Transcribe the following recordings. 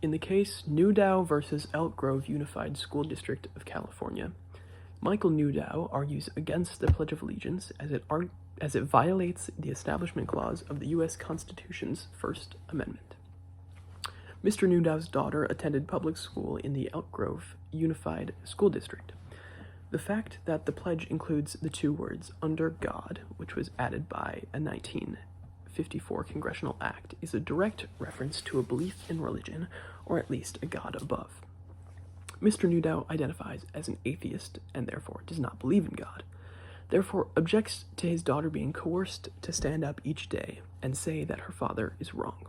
In the case Newdow versus Elk Grove Unified School District of California, Michael Newdow argues against the Pledge of Allegiance as it violates the Establishment Clause of the U.S. Constitution's First Amendment. Mr. Newdow's daughter attended public school in the Elk Grove Unified School District. The fact that the pledge includes the two words, "under God," which was added by a 1954 congressional act, is a direct reference to a belief in religion, or at least a God above. Mr. Newdow identifies as an atheist and therefore does not believe in God, therefore objects to his daughter being coerced to stand up each day and say that her father is wrong.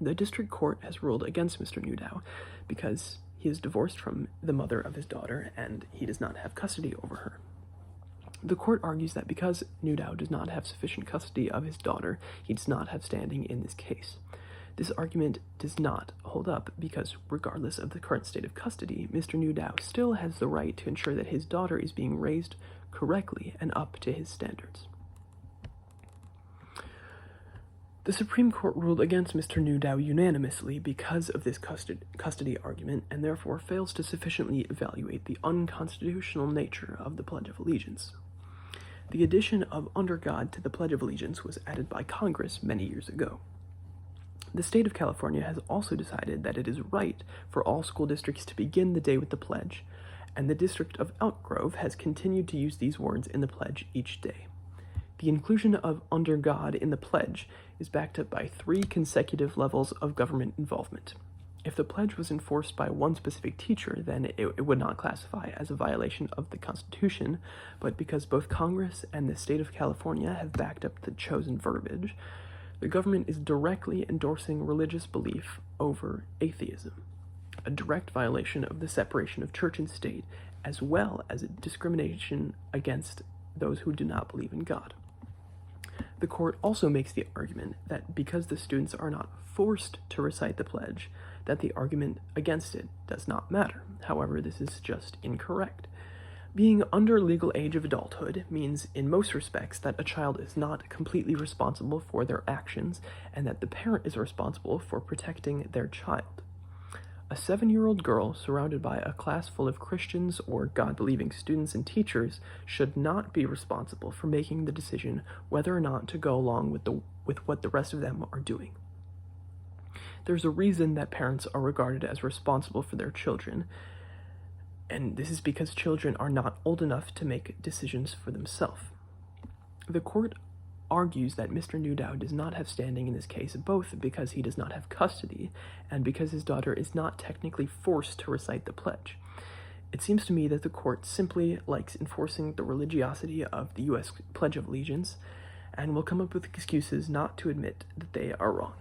The district court has ruled against Mr. Newdow because he is divorced from the mother of his daughter and he does not have custody over her. The court argues that because Newdow does not have sufficient custody of his daughter, he does not have standing in this case. This argument does not hold up because, regardless of the current state of custody, Mr. Newdow still has the right to ensure that his daughter is being raised correctly and up to his standards. The Supreme Court ruled against Mr. Newdow unanimously because of this custody argument and therefore fails to sufficiently evaluate the unconstitutional nature of the Pledge of Allegiance. The addition of "under God" to the Pledge of Allegiance was added by Congress many years ago. The state of California has also decided that it is right for all school districts to begin the day with the pledge, and the District of Elk Grove has continued to use these words in the pledge each day. The inclusion of "under God" in the pledge is backed up by 3 consecutive levels of government involvement. If the pledge was enforced by one specific teacher, then it would not classify as a violation of the Constitution, but because both Congress and the state of California have backed up the chosen verbiage, the government is directly endorsing religious belief over atheism, a direct violation of the separation of church and state, as well as a discrimination against those who do not believe in God. The court also makes the argument that because the students are not forced to recite the pledge, that the argument against it does not matter. However, this is just incorrect. Being under legal age of adulthood means, in most respects, that a child is not completely responsible for their actions and that the parent is responsible for protecting their child. A 7-year-old girl surrounded by a class full of Christians or God-believing students and teachers should not be responsible for making the decision whether or not to go along with what the rest of them are doing. There's a reason that parents are regarded as responsible for their children, and this is because children are not old enough to make decisions for themselves. The court argues that Mr. Newdow does not have standing in this case, both because he does not have custody and because his daughter is not technically forced to recite the pledge. It seems to me that the court simply likes enforcing the religiosity of the U.S. Pledge of Allegiance and will come up with excuses not to admit that they are wrong.